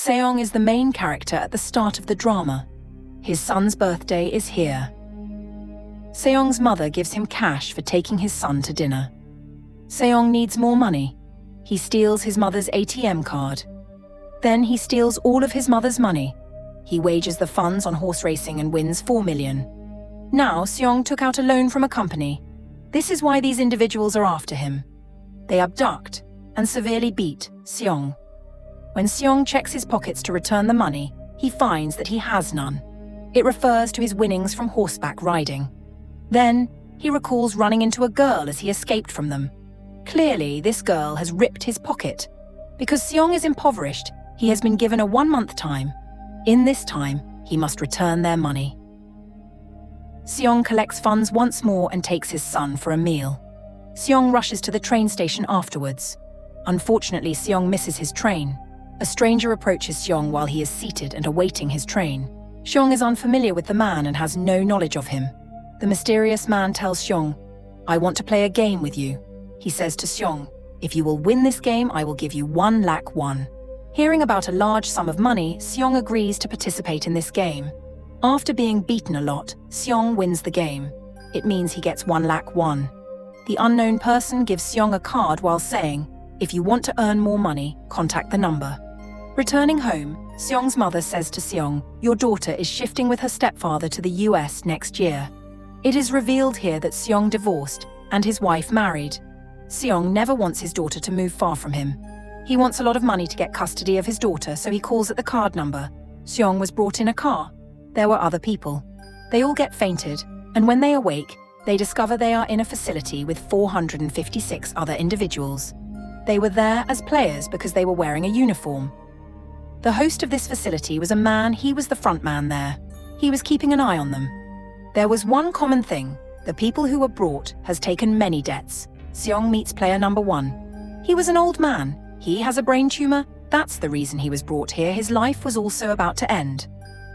Seong is the main character at the start of the drama. His son's birthday is here. Seong's mother gives him cash for taking his son to dinner. Seong needs more money. He steals his mother's ATM card. Then he steals all of his mother's money. He wagers the funds on horse racing and wins 4 million. Now Seong took out a loan from a company. This is why these individuals are after him. They abduct and severely beat Seong. When Seong checks his pockets to return the money, he finds that he has none. It refers to his winnings from horseback riding. Then, he recalls running into a girl as he escaped from them. Clearly, this girl has ripped his pocket. Because Seong is impoverished, he has been given a 1-month time. In this time, he must return their money. Seong collects funds once more and takes his son for a meal. Seong rushes to the train station afterwards. Unfortunately, Seong misses his train. A stranger approaches Seong while he is seated and awaiting his train. Seong is unfamiliar with the man and has no knowledge of him. The mysterious man tells Seong, "I want to play a game with you." He says to Seong, "If you will win this game, I will give you 1 lakh won." Hearing about a large sum of money, Seong agrees to participate in this game. After being beaten a lot, Seong wins the game. It means he gets 1 lakh won. The unknown person gives Seong a card while saying, "If you want to earn more money, contact the number." Returning home, Seong's mother says to Seong, "Your daughter is shifting with her stepfather to the US next year." It is revealed here that Seong divorced and his wife married. Seong never wants his daughter to move far from him. He wants a lot of money to get custody of his daughter, so he calls at the card number. Seong was brought in a car. There were other people. They all get fainted, and when they awake, they discover they are in a facility with 456 other individuals. They were there as players because they were wearing a uniform. The host of this facility was a man. He was the front man there. He was keeping an eye on them. There was one common thing. The people who were brought has taken many debts. Seong meets player number 1. He was an old man. He has a brain tumor. That's the reason he was brought here. His life was also about to end.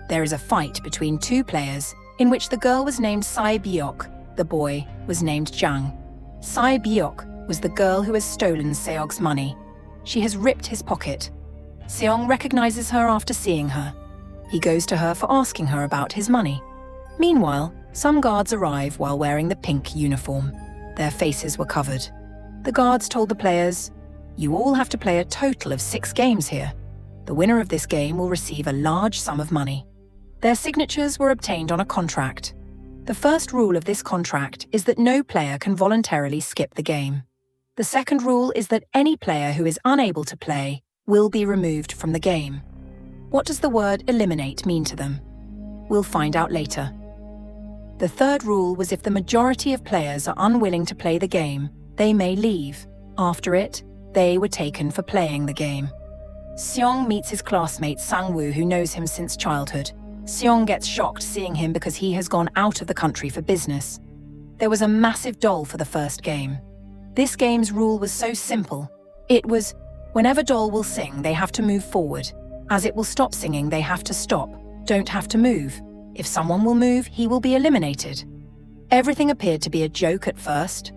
There is a fight between 2 players, in which the girl was named Sae Byok. The boy was named Jang. Sae Byok was the girl who has stolen Seong's money. She has ripped his pocket. Seong recognizes her after seeing her. He goes to her for asking her about his money. Meanwhile, some guards arrive while wearing the pink uniform. Their faces were covered. The guards told the players, "You all have to play a total of 6 games here. The winner of this game will receive a large sum of money." Their signatures were obtained on a contract. The first rule of this contract is that no player can voluntarily skip the game. The second rule is that any player who is unable to play will be removed from the game. What does the word eliminate mean to them? We'll find out later. The third rule was if the majority of players are unwilling to play the game, they may leave. After it, they were taken for playing the game. Seong meets his classmate Sang-woo, who knows him since childhood. Seong gets shocked seeing him because he has gone out of the country for business. There was a massive doll for the first game. This game's rule was so simple. It was, whenever doll will sing, they have to move forward. As it will stop singing, they have to stop, don't have to move. If someone will move, he will be eliminated. Everything appeared to be a joke at first,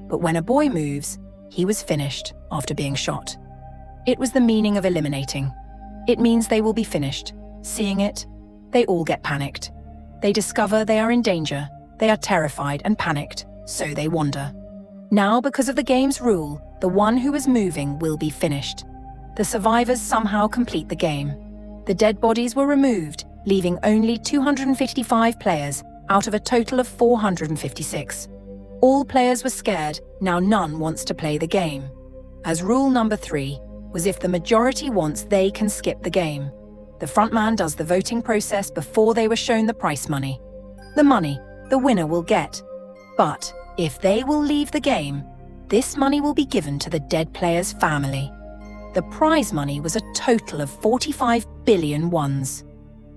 but when a boy moves, he was finished after being shot. It was the meaning of eliminating. It means they will be finished. Seeing it, they all get panicked. They discover they are in danger. They are terrified and panicked, so they wander. Now, because of the game's rule, the one who is moving will be finished. The survivors somehow complete the game. The dead bodies were removed, leaving only 255 players out of a total of 456. All players were scared, now none wants to play the game. As rule number 3 was if the majority wants, they can skip the game. The frontman does the voting process before they were shown the prize money. The money the winner will get. But if they will leave the game, this money will be given to the dead player's family. The prize money was a total of 45 billion wons.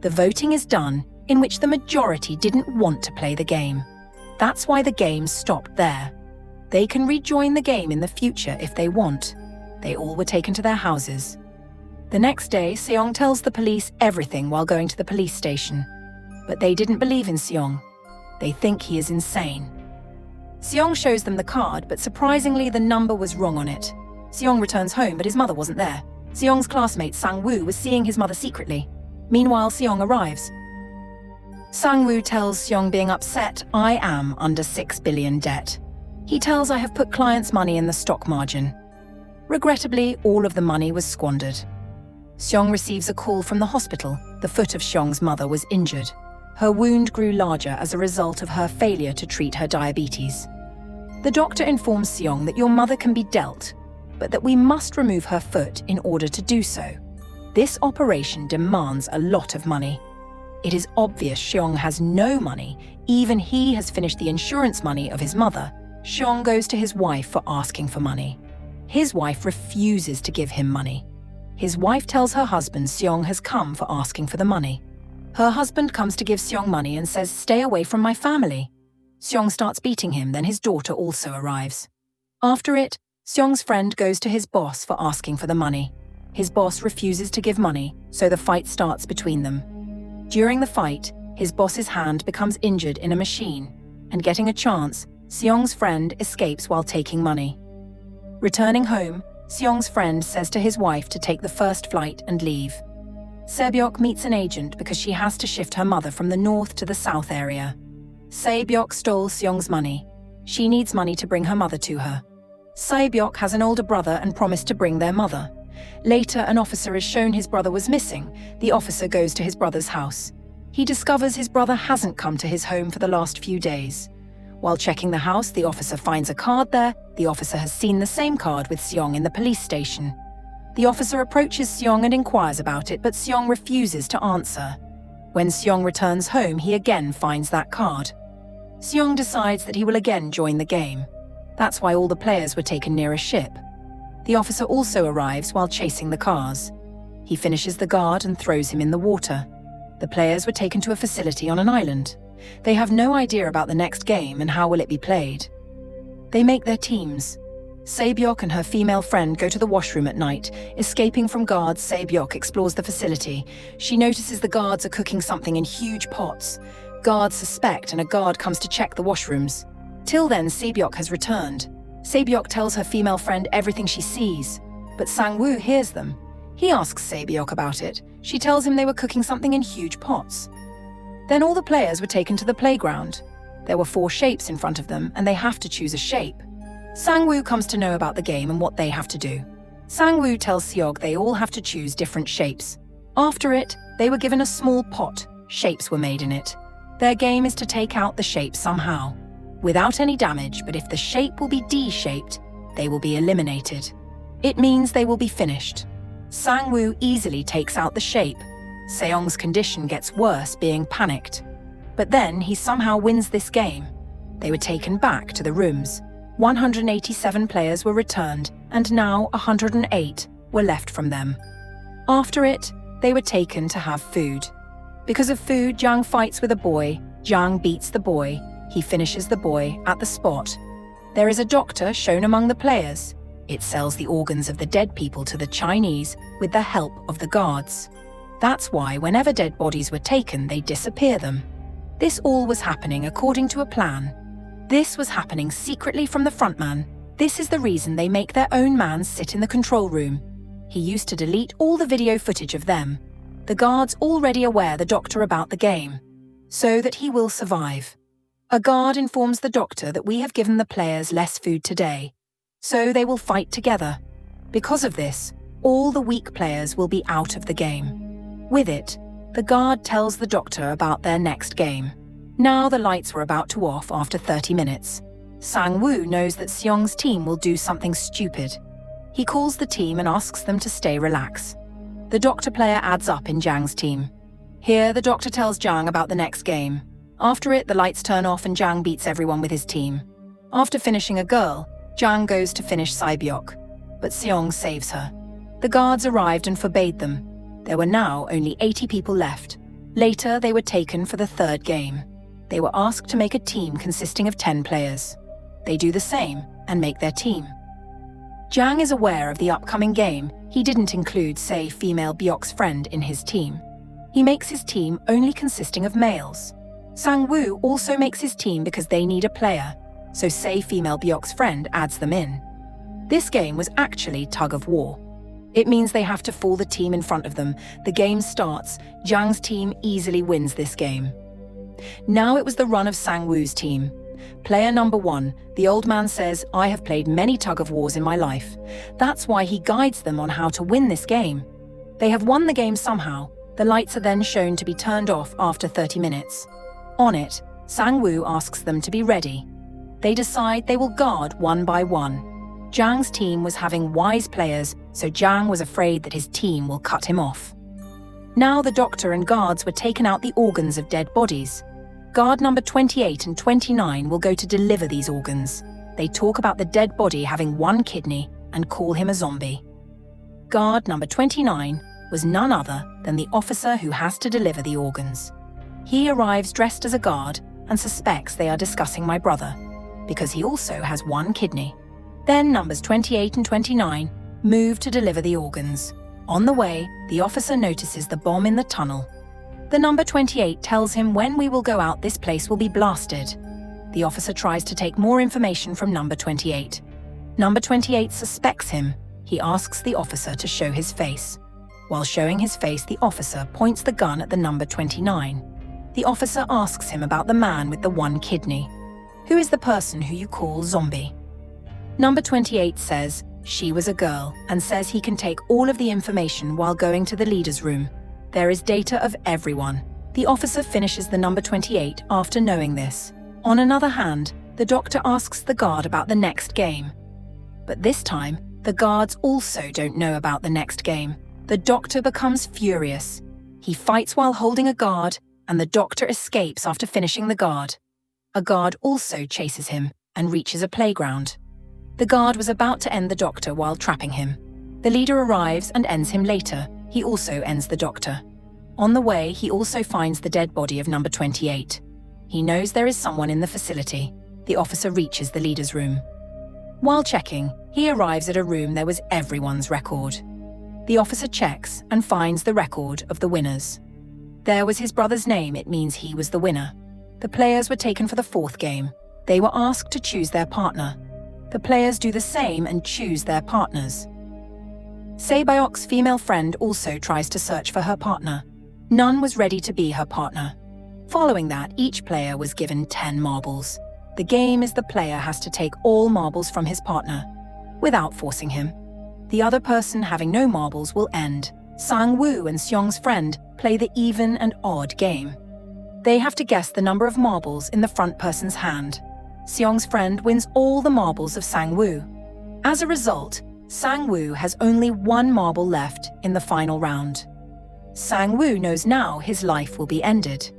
The voting is done, in which the majority didn't want to play the game. That's why the game stopped there. They can rejoin the game in the future if they want. They all were taken to their houses. The next day, Seong tells the police everything while going to the police station. But they didn't believe in Seong. They think he is insane. Seong shows them the card, but surprisingly the number was wrong on it. Seong returns home, but his mother wasn't there. Seong's classmate Sang-woo was seeing his mother secretly. Meanwhile, Seong arrives. Sang-woo tells Seong, being upset, "I am under 6 billion debt." He tells, "I have put clients' money in the stock margin." Regrettably, all of the money was squandered. Seong receives a call from the hospital. The foot of Seong's mother was injured. Her wound grew larger as a result of her failure to treat her diabetes. The doctor informs Seong that your mother can be dealt, but that we must remove her foot in order to do so. This operation demands a lot of money. It is obvious Seong has no money. Even he has finished the insurance money of his mother. Seong goes to his wife for asking for money. His wife refuses to give him money. His wife tells her husband Seong has come for asking for the money. Her husband comes to give Seong money and says, "Stay away from my family." Seong starts beating him, then his daughter also arrives. After it, Seong's friend goes to his boss for asking for the money. His boss refuses to give money, so the fight starts between them. During the fight, his boss's hand becomes injured in a machine, and getting a chance, Seong's friend escapes while taking money. Returning home, Seong's friend says to his wife to take the first flight and leave. Sebyok meets an agent because she has to shift her mother from the north to the south area. Sebyok stole Seong's money. She needs money to bring her mother to her. Sebyok has an older brother and promised to bring their mother. Later, an officer is shown his brother was missing. The officer goes to his brother's house. He discovers his brother hasn't come to his home for the last few days. While checking the house, the officer finds a card there. The officer has seen the same card with Seong in the police station. The officer approaches Seong and inquires about it, but Seong refuses to answer. When Seong returns home, he again finds that card. Seong decides that he will again join the game. That's why all the players were taken near a ship. The officer also arrives while chasing the cars. He finishes the guard and throws him in the water. The players were taken to a facility on an island. They have no idea about the next game and how will it be played. They make their teams. Sebyok and her female friend go to the washroom at night. Escaping from guards, Sebyok explores the facility. She notices the guards are cooking something in huge pots. Guards suspect and a guard comes to check the washrooms. Till then, Sebyok has returned. Sebyok tells her female friend everything she sees, but Sang-woo hears them. He asks Sebyok about it. She tells him they were cooking something in huge pots. Then all the players were taken to the playground. There were 4 shapes in front of them, and they have to choose a shape. Sang-woo comes to know about the game and what they have to do. Sang-woo tells Seog they all have to choose different shapes. After it, they were given a small pot. Shapes were made in it. Their game is to take out the shape somehow, without any damage, but if the shape will be D-shaped, they will be eliminated. It means they will be finished. Sang-woo easily takes out the shape. Seong's condition gets worse, being panicked. But then he somehow wins this game. They were taken back to the rooms. 187 players were returned, and now 108 were left from them. After it, they were taken to have food. Because of food, Jang fights with a boy. Jang beats the boy. He finishes the boy at the spot. There is a doctor shown among the players. It sells the organs of the dead people to the Chinese with the help of the guards. That's why whenever dead bodies were taken, they disappear them. This all was happening according to a plan. This was happening secretly from the frontman. This is the reason they make their own man sit in the control room. He used to delete all the video footage of them. The guards already aware the doctor about the game, so that he will survive. A guard informs the doctor that we have given the players less food today, so they will fight together. Because of this, all the weak players will be out of the game. With it, the guard tells the doctor about their next game. Now the lights were about to off after 30 minutes. Sang-woo knows that Seong's team will do something stupid. He calls the team and asks them to stay relaxed. The doctor player adds up in Jang's team. Here, the doctor tells Jang about the next game. After it, the lights turn off and Jang beats everyone with his team. After finishing a girl, Jang goes to finish Sebyok, but Seong saves her. The guards arrived and forbade them. There were now only 80 people left. Later, they were taken for the third game. They were asked to make a team consisting of 10 players. They do the same and make their team. Jang is aware of the upcoming game. He didn't include, say, female Byok's friend in his team. He makes his team only consisting of males. Sang-woo also makes his team because they need a player, so say female Byok's friend adds them in. This game was actually tug of war. It means they have to fool the team in front of them. The game starts. Jiang's team easily wins this game. Now it was the run of Sang-woo's team. Player number 1, the old man says, I have played many tug-of-wars in my life. That's why he guides them on how to win this game. They have won the game somehow. The lights are then shown to be turned off after 30 minutes. On it, Sang-woo asks them to be ready. They decide they will guard one by one. Jiang's team was having wise players, so Jiang was afraid that his team will cut him off. Now the doctor and guards were taking out the organs of dead bodies. Guard number 28 and 29 will go to deliver these organs. They talk about the dead body having one kidney and call him a zombie. Guard number 29 was none other than the officer who has to deliver the organs. He arrives dressed as a guard and suspects they are discussing my brother, because he also has one kidney. Then numbers 28 and 29 move to deliver the organs. On the way, the officer notices the bomb in the tunnel. The number 28 tells him when we will go out, this place will be blasted. The officer tries to take more information from number 28. Number 28 suspects him. He asks the officer to show his face. While showing his face, the officer points the gun at the number 29. The officer asks him about the man with the one kidney. Who is the person who you call zombie? Number 28 says she was a girl and says he can take all of the information while going to the leader's room. There is data of everyone. The officer finishes the number 28 after knowing this. On another hand, the doctor asks the guard about the next game. But this time, the guards also don't know about the next game. The doctor becomes furious. He fights while holding a guard, and the doctor escapes after finishing the guard. A guard also chases him and reaches a playground. The guard was about to end the doctor while trapping him. The leader arrives and ends him later. He also ends the doctor. On the way, he also finds the dead body of number 28. He knows there is someone in the facility. The officer reaches the leader's room. While checking, he arrives at a room there was everyone's record. The officer checks and finds the record of the winners. There was his brother's name. It means he was the winner. The players were taken for the fourth game. They were asked to choose their partner. The players do the same and choose their partners. Sae-byok's female friend also tries to search for her partner. None was ready to be her partner. Following that, each player was given 10 marbles. The game is the player has to take all marbles from his partner, without forcing him. The other person having no marbles will end. Sang-woo and Seong's friend play the even and odd game. They have to guess the number of marbles in the front person's hand. Seong's friend wins all the marbles of Sang-woo. As a result, Sang-woo has only one marble left in the final round. Sang-woo knows now his life will be ended.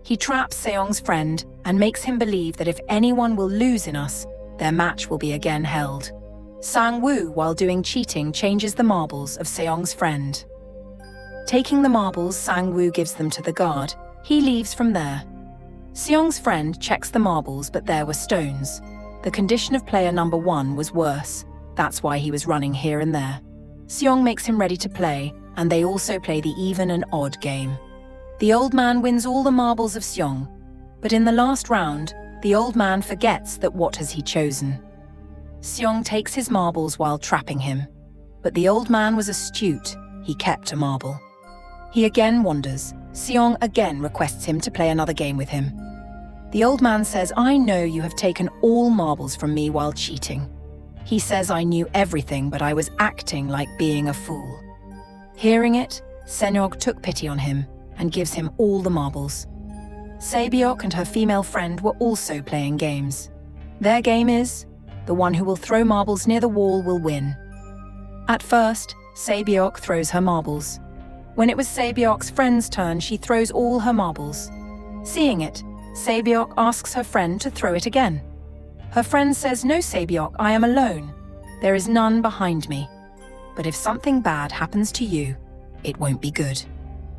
He traps Seong's friend and makes him believe that if anyone will lose in us, their match will be again held. Sang-woo, while doing cheating, changes the marbles of Seong's friend. Taking the marbles, Sang-woo gives them to the guard. He leaves from there. Seong's friend checks the marbles, but there were stones. The condition of player number 1 was worse. That's why he was running here and there. Seong makes him ready to play, and they also play the even and odd game. The old man wins all the marbles of Seong, but in the last round, the old man forgets that what has he chosen. Seong takes his marbles while trapping him, but the old man was astute. He kept a marble. He again wanders. Seong again requests him to play another game with him. The old man says, I know you have taken all marbles from me while cheating. He says I knew everything, but I was acting like being a fool. Hearing it, Senog took pity on him and gives him all the marbles. Sae-byok and her female friend were also playing games. Their game is, the one who will throw marbles near the wall will win. At first, Sae-byok throws her marbles. When it was Sae-byok's friend's turn, she throws all her marbles. Seeing it, Sae-byok asks her friend to throw it again. Her friend says, no, Sae-byok, I am alone. There is none behind me. But if something bad happens to you, it won't be good.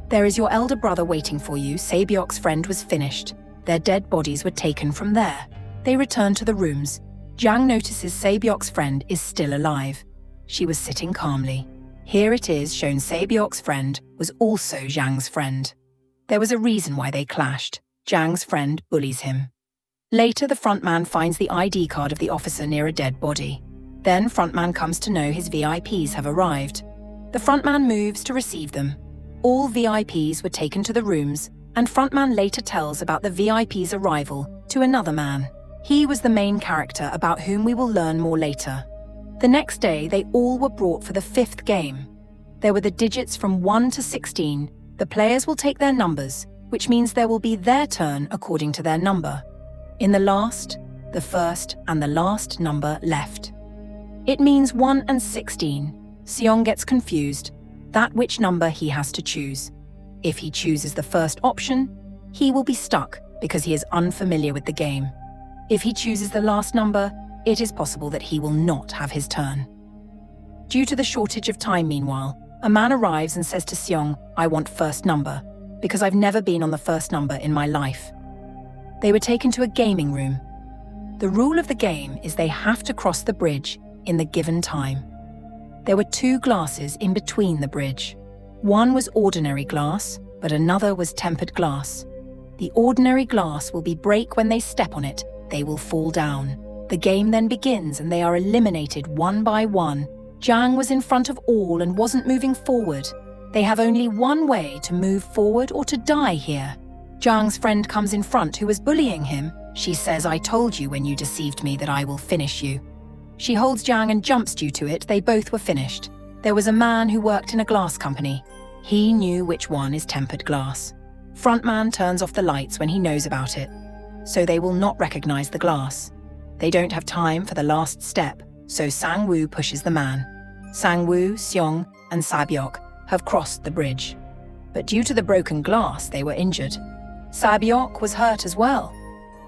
There is your elder brother waiting for you. Sae-byok's friend was finished. Their dead bodies were taken from there. They return to the rooms. Jang notices Sae-byok's friend is still alive. She was sitting calmly. Here it is shown Sae-byok's friend was also Zhang's friend. There was a reason why they clashed. Zhang's friend bullies him. Later, the frontman finds the ID card of the officer near a dead body. Then frontman comes to know his VIPs have arrived. The frontman moves to receive them. All VIPs were taken to the rooms, and frontman later tells about the VIP's arrival to another man. He was the main character about whom we will learn more later. The next day, they all were brought for the 5th game. There were the digits from 1 to 16. The players will take their numbers, which means there will be their turn according to their number. In the last, the first and the last number left. It means 1 and 16. Seong gets confused, that which number he has to choose. If he chooses the first option, he will be stuck because he is unfamiliar with the game. If he chooses the last number, it is possible that he will not have his turn. Due to the shortage of time, meanwhile, a man arrives and says to Seong, "I want first number, because I've never been on the first number in my life." They were taken to a gaming room. The rule of the game is they have to cross the bridge in the given time. There were 2 glasses in between the bridge. One was ordinary glass, but another was tempered glass. The ordinary glass will break when they step on it. They will fall down. The game then begins and they are eliminated one by one. Jang was in front of all and wasn't moving forward. They have only one way to move forward or to die here. Jang's friend comes in front who was bullying him. She says, "I told you when you deceived me that I will finish you." She holds Jang and jumps due to it. They both were finished. There was a man who worked in a glass company. He knew which one is tempered glass. Frontman turns off the lights when he knows about it, so they will not recognize the glass. They don't have time for the last step, so Sang-woo pushes the man. Sang-woo, Seong, and Sabyok have crossed the bridge. But due to the broken glass, they were injured. Sabyok was hurt as well.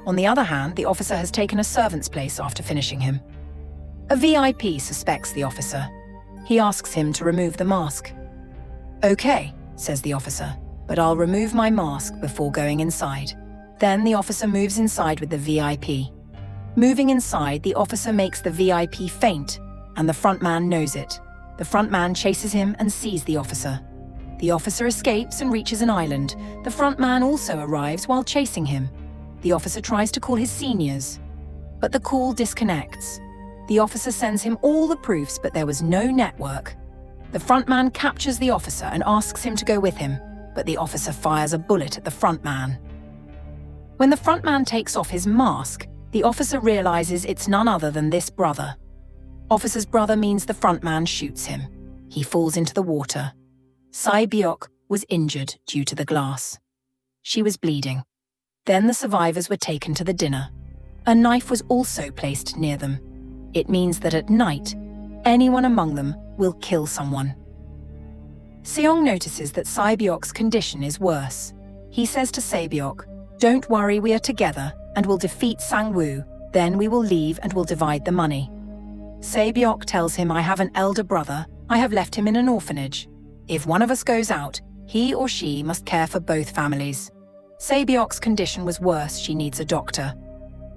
On the other hand, the officer has taken a servant's place after finishing him. A VIP suspects the officer. He asks him to remove the mask. "Okay," says the officer, "but I'll remove my mask before going inside." Then the officer moves inside with the VIP. Moving inside, the officer makes the VIP faint, and the frontman knows it. The frontman chases him and sees the officer. The officer escapes and reaches an island. The frontman also arrives while chasing him. The officer tries to call his seniors, but the call disconnects. The officer sends him all the proofs, but there was no network. The frontman captures the officer and asks him to go with him, but the officer fires a bullet at the frontman. When the frontman takes off his mask, the officer realizes it's none other than this brother. Officer's brother means the frontman shoots him. He falls into the water. Sae-byok was injured due to the glass. She was bleeding. Then the survivors were taken to the dinner. A knife was also placed near them. It means that at night, anyone among them will kill someone. Seong notices that Sae-byok's condition is worse. He says to Sae-byok, "Don't worry, we are together and will defeat Sang-woo. Then we will leave and will divide the money." Sae-byok tells him, "I have an elder brother. I have left him in an orphanage. If one of us goes out, he or she must care for both families." Sae-byok's condition was worse. She needs a doctor.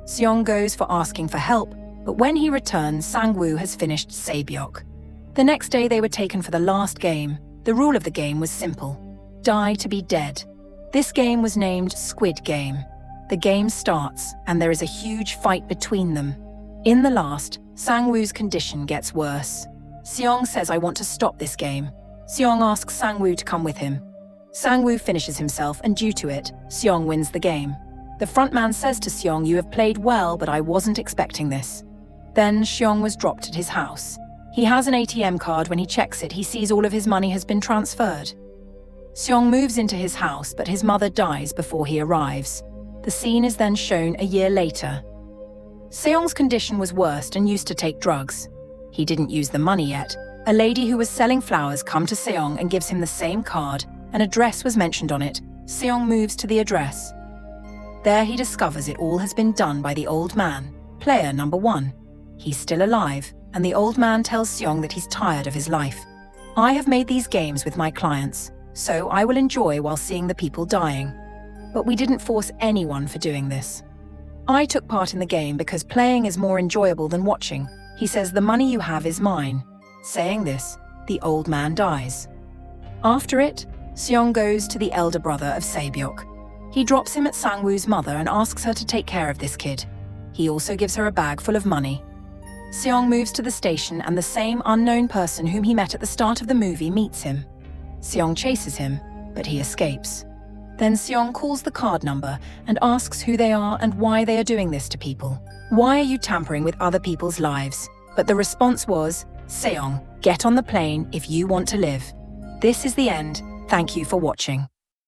Seong goes for asking for help, but when he returns, Sang-woo has finished Sae-byok. The next day they were taken for the last game. The rule of the game was simple: die to be dead. This game was named Squid Game. The game starts, and there is a huge fight between them. In the last, Sang-woo's condition gets worse. Seong says, "I want to stop this game." Seong asks Sang-woo to come with him. Sang-woo finishes himself, and due to it, Seong wins the game. The frontman says to Seong, "You have played well, but I wasn't expecting this." Then Seong was dropped at his house. He has an ATM card. When he checks it, he sees all of his money has been transferred. Seong moves into his house, but his mother dies before he arrives. The scene is then shown a year later. Seong's condition was worse and used to take drugs. He didn't use the money yet. A lady who was selling flowers comes to Seong and gives him the same card. An address was mentioned on it. Seong moves to the address. There he discovers it all has been done by the old man, player number 1. He's still alive, and the old man tells Seong that he's tired of his life. "I have made these games with my clients, so I will enjoy while seeing the people dying. But we didn't force anyone for doing this. I took part in the game because playing is more enjoyable than watching." He says, "The money you have is mine." Saying this, the old man dies. After it, Seong goes to the elder brother of Sae-byok. He drops him at Sang-woo's mother and asks her to take care of this kid. He also gives her a bag full of money. Seong moves to the station and the same unknown person whom he met at the start of the movie meets him. Seong chases him, but he escapes. Then Seong calls the card number and asks who they are and why they are doing this to people. Why are you tampering with other people's lives? But the response was, Seong, get on the plane if you want to live. This is the end. Thank you for watching.